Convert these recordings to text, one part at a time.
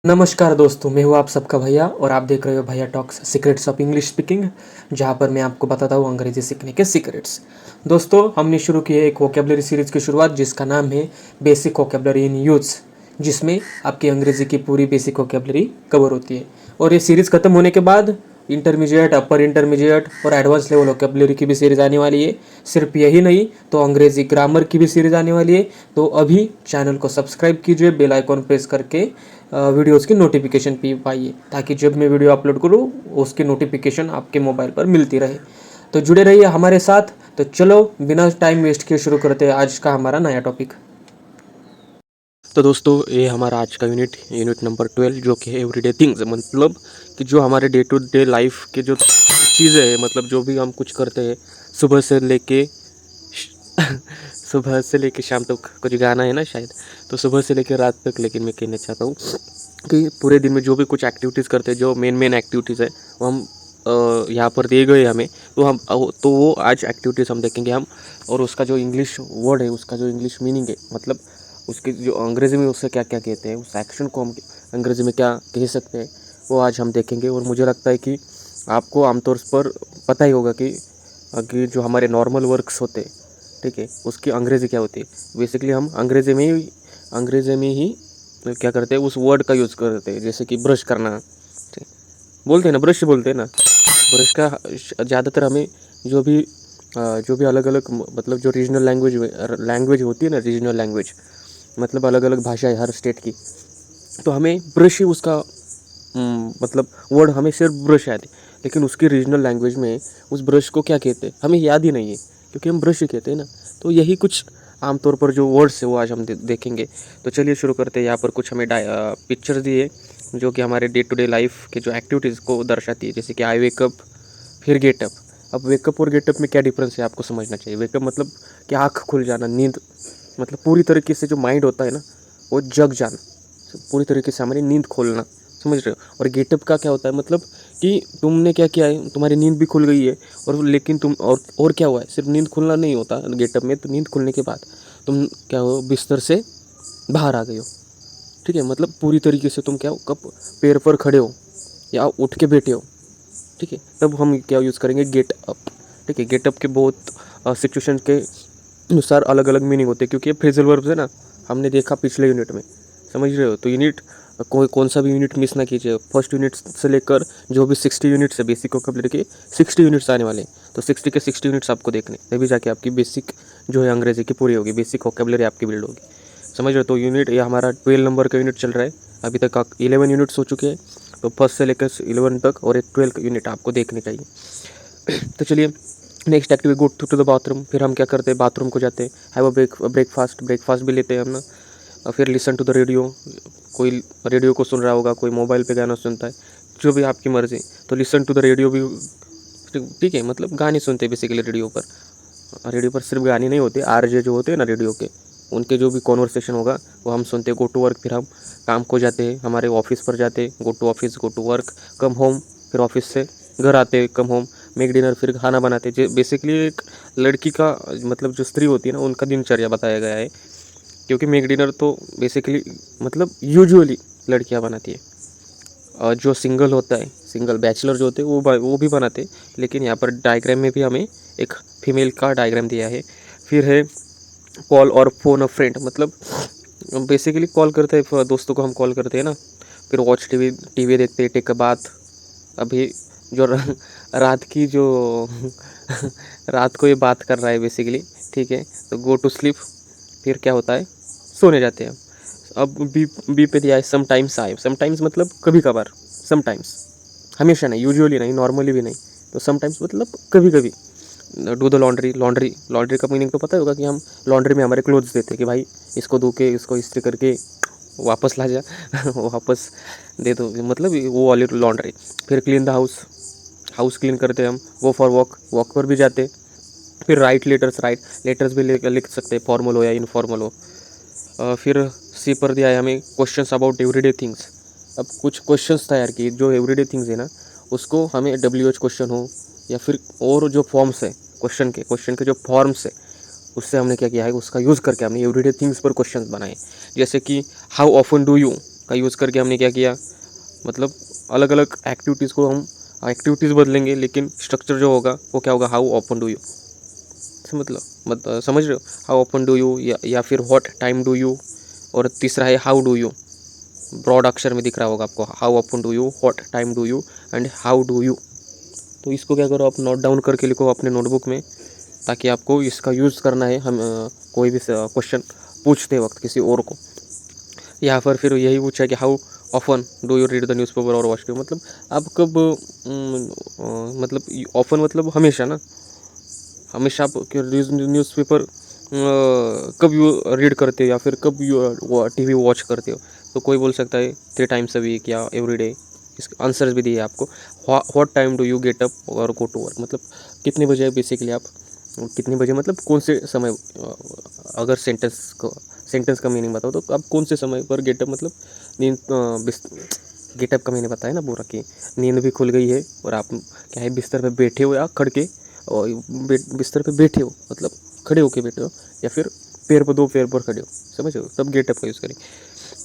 नमस्कार दोस्तों, मैं हूँ आप सबका भैया और आप देख रहे हो भैया talks secrets of English speaking, जहाँ पर मैं आपको बताता हूँ अंग्रेजी सीखने के सीक्रेट्स। दोस्तों, हमने शुरू की है एक वोकेबलरी सीरीज़ की शुरुआत जिसका नाम है बेसिक वोकेबलरी इन यूज़, जिसमें आपकी अंग्रेज़ी की पूरी बेसिक वोकेबलरी कवर होती है। और ये सीरीज़ ख़त्म होने के बाद इंटरमीडिएट, अपर इंटरमीडिएट और एडवांस लेवल वोकेबलरी की भी सीरीज़ आने वाली है। सिर्फ यही नहीं, तो अंग्रेज़ी ग्रामर की भी सीरीज़ आने वाली है। तो अभी चैनल को सब्सक्राइब कीजिए, बेल आइकॉन प्रेस करके वीडियोज़ की नोटिफिकेशन पी पाइए, ताकि जब मैं वीडियो अपलोड करूँ उसकी नोटिफिकेशन आपके मोबाइल पर मिलती रहे। तो जुड़े रहिए हमारे साथ। तो चलो बिना टाइम वेस्ट किए शुरू करते हैं आज का हमारा नया टॉपिक। तो दोस्तों, ये हमारा आज का यूनिट नंबर 12, जो कि है एवरीडे थिंग्स। मतलब कि जो हमारे डे टू डे लाइफ के जो चीज़ें हैं, मतलब जो भी हम कुछ करते हैं सुबह से लेके सुबह से लेके शाम तक, कुछ गाना है ना शायद, तो सुबह से लेके रात तक। लेकिन मैं कहना चाहता हूँ कि पूरे दिन में जो भी कुछ एक्टिविटीज़ करते हैं, जो मेन एक्टिविटीज़ है वो हम यहाँ पर दिए गए हमें, तो वो आज एक्टिविटीज़ हम देखेंगे हम। और उसका जो इंग्लिश वर्ड है, उसका जो इंग्लिश मीनिंग है, मतलब उसके जो अंग्रेज़ी में उससे क्या क्या कहते हैं, उस एक्शन को हम अंग्रेज़ी में क्या कह सकते हैं, वो आज हम देखेंगे। और मुझे लगता है कि आपको आमतौर पर पता ही होगा कि जो हमारे नॉर्मल वर्क्स होते हैं, ठीक है, उसकी अंग्रेज़ी क्या होती है। बेसिकली हम अंग्रेज़ी में ही क्या करते हैं, उस वर्ड का यूज़ करते हैं। जैसे कि ब्रश करना, ठीक, बोलते हैं ना, ब्रश बोलते हैं ना। ब्रश का ज़्यादातर हमें जो भी अलग अलग, मतलब जो रीजनल लैंग्वेज होती है ना, रीजनल लैंग्वेज मतलब अलग अलग भाषा है हर स्टेट की, तो हमें ब्रश ही उसका मतलब वर्ड हमें सिर्फ ब्रश याद है। लेकिन उसकी रीजनल लैंग्वेज में उस ब्रश को क्या कहते हैं हमें याद ही नहीं है, क्योंकि हम ब्रश ही कहते हैं ना। तो यही कुछ आमतौर पर जो वर्ड्स है वो आज हम देखेंगे। तो चलिए शुरू करते हैं। यहाँ पर कुछ हमें पिक्चर दिए जो कि हमारे डे टू डे लाइफ के जो एक्टिविटीज़ को दर्शाती है। जैसे कि आई वेकअप, फिर गेटअप। अब वेकअप और गेटअप में क्या डिफरेंस है आपको समझना चाहिए। वेकअप मतलब कि आँख खुल जाना, नींद, मतलब पूरी तरीके से जो माइंड होता है ना वो जग जाना, पूरी तरीके से हमारी नींद खोलना, समझ रहे हो। और गेटअप का क्या होता है, मतलब कि तुमने क्या किया है, तुम्हारी नींद भी खुल गई है, और लेकिन तुम और क्या हुआ है, सिर्फ नींद खुलना नहीं होता गेटअप में। तो नींद खुलने के बाद तुम क्या हो, बिस्तर से बाहर आ गए हो, ठीक है। मतलब पूरी तरीके से तुम क्या हो, कब पैर पर खड़े हो या उठ के बैठे हो, ठीक है। तब हम क्या यूज़ करेंगे, गेट अप, ठीक है। गेटअप के बहुत सिचुएशन के अनुसार अलग अलग मीनिंग होते हैं, क्योंकि ये फ्रेजल वर्ब्स है ना, हमने देखा पिछले यूनिट में, समझ रहे हो। तो कौन सा भी यूनिट मिस ना कीजिए। फर्स्ट यूनिट से लेकर जो भी 60 यूनिट्स है बेसिक वोकैबुलरी के, 60 यूनिट्स आने वाले हैं। तो 60 के 60 यूनिट्स आपको देखने, तभी जाके आपकी बेसिक जो है अंग्रेजी की पूरी होगी, बेसिक वोकैबुलरी आपकी बिल्ड होगी, समझ रहे हो। तो ये हमारा 12 नंबर का यूनिट चल रहा है। अभी तक 11 यूनिट्स हो चुके हैं, तो फर्स्ट से लेकर 11 तक और एक 12 यूनिट आपको देखने चाहिए। तो चलिए next activity, go to the bathroom. फिर हम क्या करते हैं, बाथरूम को जाते हैं, हैव अ ब्रेकफास्ट भी लेते हैं हम ना। और फिर लिसन टू द रेडियो, कोई रेडियो को सुन रहा होगा, कोई मोबाइल पे गाना सुनता है, जो भी आपकी मर्ज़ी। तो लिसन टू द रेडियो भी, ठीक है, मतलब गाने सुनते हैं बेसिकली रेडियो पर। रेडियो पर सिर्फ गाने नहीं होते, आरजे जो होते हैं ना रेडियो के, उनके जो भी कॉन्वर्सेशन होगा वो हम सुनते हैं। गो टू वर्क, फिर हम काम को जाते हैं, हमारे ऑफिस पर जाते हैं, go to office, go to work. Come home, फिर ऑफिस से घर आते हैं, कम होम। मेक डिनर, फिर खाना बनाते हैं। बेसिकली एक लड़की का, मतलब जो स्त्री होती है ना, उनका दिनचर्या बताया गया है। क्योंकि मेक डिनर तो बेसिकली मतलब यूजुअली लड़कियां बनाती है, और जो सिंगल होता है, सिंगल बैचलर जो होते हैं वो भी बनाते हैं। लेकिन यहाँ पर डायग्राम में भी हमें एक फीमेल का डायग्राम दिया है। फिर है कॉल और फ़ोन अ फ्रेंड, मतलब बेसिकली कॉल करते हैं दोस्तों को, हम कॉल करते हैं ना। फिर वॉच टीवी देखते हैं, टेक अ बाथ। अभी जो रात की जो रात को ये बात कर रहा है बेसिकली, ठीक है। तो गो टू स्लीप, फिर क्या होता है, सोने जाते हैं। अब बी पे दिया है समटाइम्स मतलब कभी कभार, समटाइम्स, हमेशा नहीं, यूजुअली नहीं, नॉर्मली भी नहीं। तो समटाइम्स मतलब कभी कभी। डू द लॉन्ड्री का मीनिंग तो पता होगा कि हम लॉन्ड्री में हमारे क्लोथ्स देते हैं कि भाई इसको धो के, इसको इस्त्री करके वापस ला जा वापस दे दो, मतलब वो वाली लॉन्ड्री। फिर क्लीन द हाउस क्लीन करते हैं हम। गो फॉर वॉक पर भी जाते। फिर लेटर्स भी लिख सकते हैं, फॉर्मल हो या इनफॉर्मल हो। फिर सी पर दिया है हमें क्वेश्चंस अबाउट एवरीडे थिंग्स। अब कुछ क्वेश्चंस तैयार किए जो एवरीडे थिंग्स है ना, उसको हमें WH क्वेश्चन हो या फिर और जो फॉर्म्स है क्वेश्चन के जो फॉर्म्स है, उससे हमने क्या किया है, उसका यूज़ करके हमने एवरीडे थिंग्स पर क्वेश्चंस बनाए। जैसे कि हाउ ऑफन डू यू, का यूज़ करके हमने क्या किया, मतलब अलग अलग एक्टिविटीज़ को हम एक्टिविटीज़ बदलेंगे, लेकिन स्ट्रक्चर जो होगा वो क्या होगा, हाउ ऑफन डू यू, समझ रहे हो, हाउ ऑफन डू यू या फिर व्हाट टाइम डू यू, और तीसरा है हाउ डू यू, ब्रॉड अक्षर में दिख रहा होगा आपको, how often do you, what time do you and how do you. तो इसको क्या करो, आप नोट डाउन करके लिखो अपने नोटबुक में, ताकि आपको इसका यूज़ करना है हम कोई भी क्वेश्चन पूछते वक्त किसी और को। यहाँ पर फिर यही पूछा है कि how often do you read the newspaper और वॉच टीवी, मतलब आप कब मतलब ऑफन मतलब हमेशा ना, हमेशा आप न्यूज़पेपर कब यू रीड करते हो या फिर कब यू टीवी वॉच करते हो। तो कोई बोल सकता है 3 टाइम्स अ वीक या एवरी डे। इसके आंसर्स भी दिए आपको, what time do you get up और गो टू वर्क, मतलब कितने बजे बेसिकली आप, कितने बजे मतलब कौन से समय, अगर सेंटेंस का मीनिंग बताओ तो आप कौन से समय पर गेटअप, मतलब नींद गेटअप का मैंने बताया ना पूरा कि नींद भी खुल गई है और आप क्या है बिस्तर पे बैठे हो या खड़ के, और बिस्तर पे बैठे हो मतलब खड़े होके बैठे हो, या फिर पैर पर 2 पैर पर खड़े हो, समझ हो, तब गेटअप का यूज़ करें,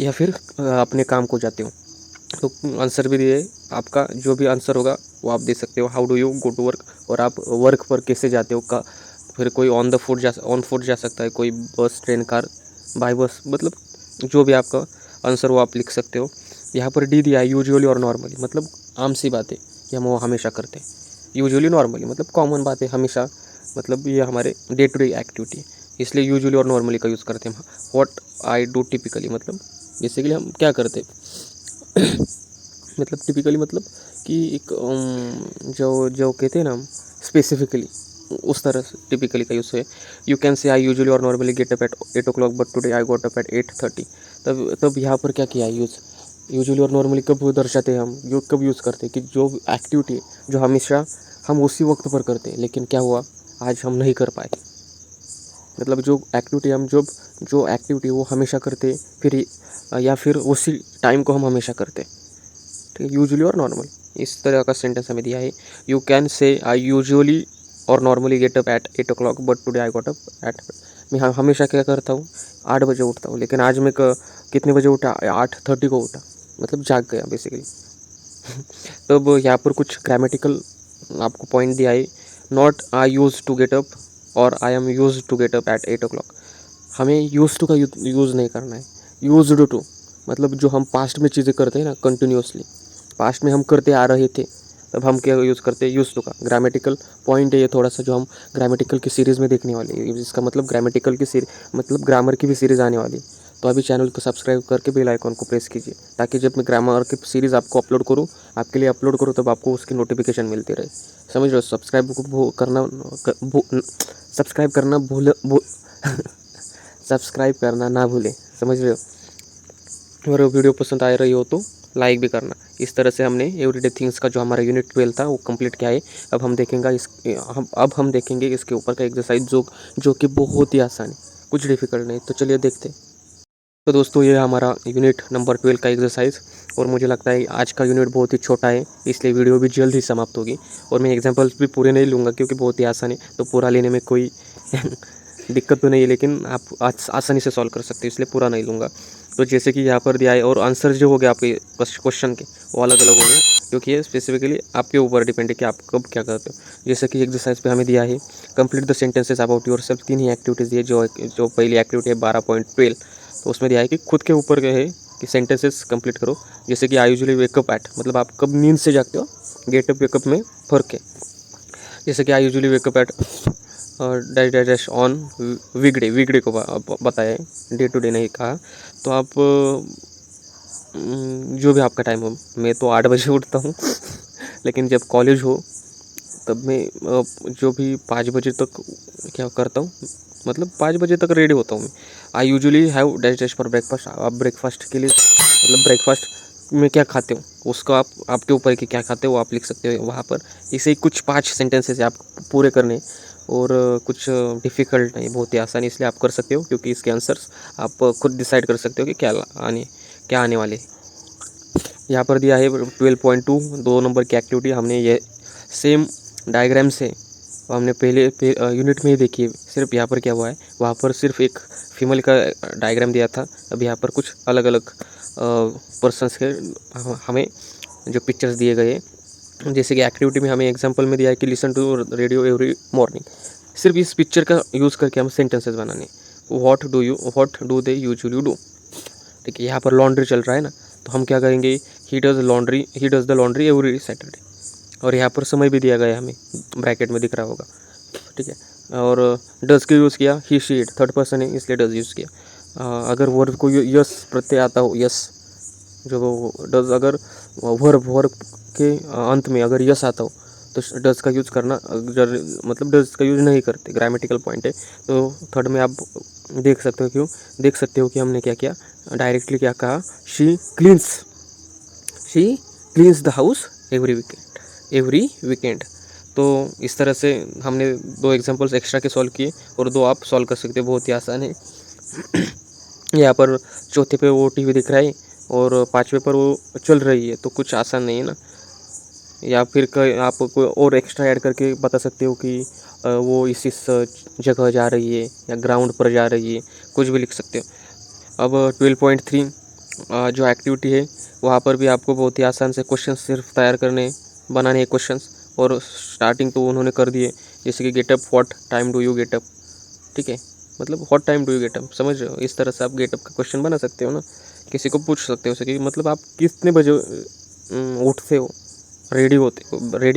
या फिर अपने काम को जाते हो। तो आंसर भी दिए, आपका जो भी आंसर होगा वो आप दे सकते हो, how do you go to work, और आप वर्क पर कैसे जाते हो का, फिर कोई ऑन फुट जा सकता है, कोई बस ट्रेन कार बाय बस, मतलब जो भी आपका आंसर वो आप लिख सकते हो। यहाँ पर डी दिया है यूजुअली और नॉर्मली, मतलब आम सी बातें कि हम वो हमेशा करते हैं, यूजुअली नॉर्मली मतलब कॉमन बातें हमेशा, मतलब ये हमारे डे टू डे एक्टिविटी, इसलिए यूजुअली और नॉर्मली का यूज़ करते हैं हम। व्हाट आई डू टिपिकली, मतलब बेसिकली हम क्या करते हैं मतलब टिपिकली मतलब कि एक जो जो कहते हैं ना हम स्पेसिफिकली, उस तरह से टिपिकली का यूज़ है। You can say I usually or normally get up at 8 o'clock but today I got up at 8:30। तब यहाँ पर क्या किया है यूज़, यूजुअली और नॉर्मली कब दर्शाते हैं हम, जो कब यूज़ करते हैं कि जो एक्टिविटी है जो हमेशा हम उसी वक्त पर करते हैं, लेकिन क्या हुआ आज हम नहीं कर पाए, मतलब जो एक्टिविटी हम जो एक्टिविटी वो हमेशा करते फिर, या फिर उसी टाइम को हम हमेशा करते, ठीक है, यूजुअली और नॉर्मल, इस तरह का सेंटेंस हमें दिया है। You can say I usually or normally get up at 8 o'clock but today I got up at, मैं हमेशा क्या करता हूँ 8 बजे उठता हूँ, लेकिन आज मैं कितने बजे उठा, 8:30 को उठा, मतलब जाग गया बेसिकली। तब यहाँ पर कुछ ग्रामेटिकल आपको पॉइंट दिया है, not I use to get up or I am use to get up at 8 o'clock, हमें यूज टू का यूज़ नहीं करना है, यूज्ड टू, मतलब जो हम पास्ट में चीज़ें करते हैं ना कंटिन्यूसली, पास्ट में हम करते आ रहे थे, तब हम क्या यूज़ करते हैं, यूज टू का। ग्रामेटिकल पॉइंट है ये थोड़ा सा, जो हम ग्रामेटिकल की सीरीज़ में देखने वाले हैं, इसका मतलब ग्रामेटिकल की मतलब ग्रामर की भी सीरीज़ आने वाली है। तो अभी चैनल को सब्सक्राइब करके बेल आइकन को प्रेस कीजिए, ताकि जब मैं ग्रामर की सीरीज़ आपको अपलोड करूँ, आपके लिए अपलोड करूँ, तब आपको उसकी नोटिफिकेशन मिलती रहे, समझ रहे हो। सब्सक्राइब करना सब्सक्राइब करना ना भूलें, समझ रहे हो। और वीडियो पसंद आ रही हो तो लाइक भी करना। इस तरह से हमने एवरीडे थिंग्स का जो हमारा यूनिट 12 था वो कंप्लीट किया है। अब हम देखेंगे इसके ऊपर का एक्सरसाइज जो कि बहुत ही आसान है, कुछ डिफिकल्ट नहीं। तो चलिए देखते हैं। तो दोस्तों ये हमारा यूनिट नंबर 12 का एक्सरसाइज, और मुझे लगता है आज का यूनिट बहुत ही छोटा है, इसलिए वीडियो भी जल्द ही समाप्त होगी। और मैं एग्जांपल्स भी पूरे नहीं लूँगा क्योंकि बहुत ही आसान है, तो पूरा लेने में कोई दिक्कत तो नहीं है, लेकिन आप आसानी से सॉल्व कर सकते हो, इसलिए पूरा नहीं लूँगा। तो जैसे कि यहाँ पर दिया है, और आंसर जो हो गया आपके क्वेश्चन के वो अलग अलग हो गए, क्योंकि ये स्पेसिफिकली आपके ऊपर डिपेंड है कि आप कब क्या करते हो। जैसे कि एक्सरसाइज पे हमें दिया है complete the sentences about your self, 3 he activities दिए, जो पहली एक्टिविटी है 12.12, तो उसमें दिया है कि खुद के ऊपर क्या है कि सेंटेंसेस कंप्लीट करो। जैसे कि आई यूजुअली वेकअप एट, मतलब आप कब नींद से जागते हो, गेट अप वेकअप में फ़र्क है। जैसे कि I usually wake up at dash dash dash on weekday को बताया है, डे टू डे नहीं कहा। तो आप जो भी आपका टाइम हो, मैं तो 8 बजे उठता हूँ लेकिन जब कॉलेज हो तब मैं जो भी 5 बजे तक क्या करता हूँ, मतलब 5 बजे तक रेडी होता हूँ मैं। I usually have dash dash for breakfast, आप ब्रेकफास्ट के लिए मतलब ब्रेकफास्ट में क्या खाते हो उसको आपके ऊपर कि क्या खाते हो वो आप लिख सकते हो वहाँ पर। ऐसे ही कुछ 5 सेंटेंसेस आप पूरे करने, और कुछ डिफ़िकल्ट नहीं, बहुत ही आसानी, इसलिए आप कर सकते हो, क्योंकि इसके आंसर्स आप खुद डिसाइड कर सकते हो कि क्या आने वाले। यहाँ पर दिया है 12.2 2 नंबर की एक्टिविटी, हमने ये सेम डायग्राम से हमने पहले यूनिट में ही देखी है। सिर्फ यहाँ पर क्या हुआ है, वहाँ पर सिर्फ एक फीमेल का डायग्राम दिया था, अब यहाँ पर कुछ अलग अलग पर्सनस के हमें जो पिक्चर्स दिए गए, जैसे कि एक्टिविटी में हमें एग्जांपल में दिया है कि listen to radio every morning. सिर्फ इस पिक्चर का यूज़ करके हम सेंटेंसेस बनाने, what do they usually do. ठीक है, यहाँ पर लॉन्ड्री चल रहा है ना, तो हम क्या करेंगे, he does the laundry every Saturday. और यहाँ पर समय भी दिया गया है हमें, ब्रैकेट में दिख रहा होगा। ठीक है, और डज़ का यूज़ किया, ही शी इट, थर्ड पर्सन है इसलिए डज़ यूज़ किया। अगर वर्ब को यस प्रत्यय आता हो, यस जो डज़, अगर वर्ब के अंत में अगर यस आता हो तो डज़ का यूज़ करना, मतलब डज़ का यूज़ नहीं करते, ग्रामेटिकल पॉइंट है। तो थर्ड में आप देख सकते हो कि हमने क्या किया, डायरेक्टली क्या कहा, she cleans the house every weekend. तो इस तरह से हमने 2 एग्जांपल्स एक्स्ट्रा के सॉल्व किए और 2 आप सॉल्व कर सकते हो, बहुत ही आसान है। यहाँ पर चौथे पे वो टीवी दिख रहा है और 5वें पर वो चल रही है, तो कुछ आसान नहीं है ना। या फिर आप कोई और एक्स्ट्रा ऐड करके बता सकते हो कि वो इस जगह जा रही है या ग्राउंड पर जा रही है, कुछ भी लिख सकते हो। अब 12.3 जो एक्टिविटी है, वहाँ पर भी आपको बहुत ही आसान से क्वेश्चन सिर्फ तैयार बनाने हैं क्वेश्चंस, और स्टार्टिंग तो उन्होंने कर दिए, जैसे कि getup, what time do you getup. ठीक है, मतलब what time do you getup, समझ रहे हो, इस तरह से आप गेटअप का क्वेश्चन बना सकते हो ना। किसी को पूछ सकते हो कि मतलब आप कितने बजे उठते हो, रेडी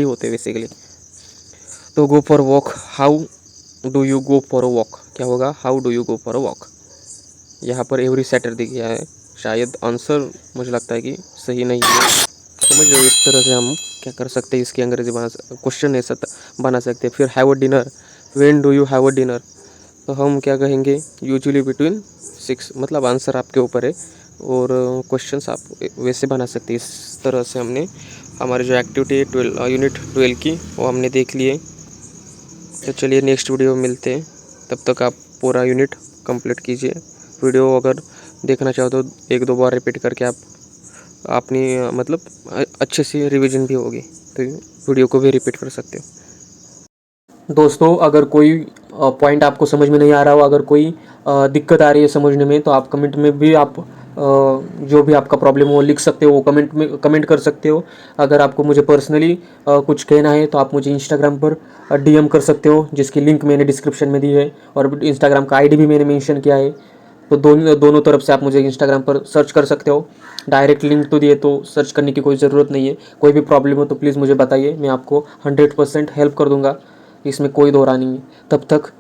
होते बेसिकली। तो go for walk, how do you go for a walk, क्या होगा, how do you go for a walk. यहाँ पर एवरी सैटरडे किया है, शायद आंसर मुझे लगता है कि सही नहीं है। समझ रहे हो, इस तरह से हम क्या कर सकते हैं, इसकी अंग्रेजी क्वेश्चन ऐसा बना सकते हैं। फिर have a dinner, when do you have a dinner, तो हम क्या कहेंगे, यूजुअली बिटवीन 6, मतलब आंसर आपके ऊपर है, और क्वेश्चंस आप वैसे बना सकते हैं। इस तरह से हमने हमारी जो एक्टिविटी है यूनिट 12 की, वो हमने देख लिए। तो चलिए नेक्स्ट वीडियो में मिलते हैं, तब तक आप पूरा यूनिट कंप्लीट कीजिए। वीडियो अगर देखना चाहो तो 1-2 बार रिपीट करके आप अपनी मतलब अच्छे से रिवीजन भी होगी, तो वीडियो को भी रिपीट कर सकते हो। दोस्तों, अगर कोई पॉइंट आपको समझ में नहीं आ रहा हो, अगर कोई दिक्कत आ रही है समझने में, तो आप कमेंट में भी आप जो भी आपका प्रॉब्लम हो लिख सकते हो, वो कमेंट कर सकते हो। अगर आपको मुझे पर्सनली कुछ कहना है तो आप मुझे इंस्टाग्राम पर DM कर सकते हो, जिसकी लिंक मैंने डिस्क्रिप्शन में दी है, और इंस्टाग्राम का ID भी मैंने मेंशन किया है। तो दोनों तरफ से आप मुझे इंस्टाग्राम पर सर्च कर सकते हो। डायरेक्ट लिंक तो दिए, तो सर्च करने की कोई ज़रूरत नहीं है। कोई भी प्रॉब्लम हो तो प्लीज़ मुझे बताइए, मैं आपको 100% हेल्प कर दूंगा, इसमें कोई दो राय नहीं है। तब तक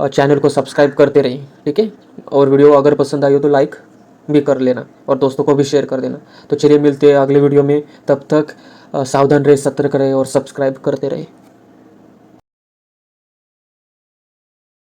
चैनल को सब्सक्राइब करते रहिए, ठीक है। और वीडियो अगर पसंद आई हो तो लाइक भी कर लेना और दोस्तों को भी शेयर कर देना। तो चलिए मिलते हैं अगले वीडियो में, तब तक सावधान रहे, सतर्क रहे और सब्सक्राइब करते रहे।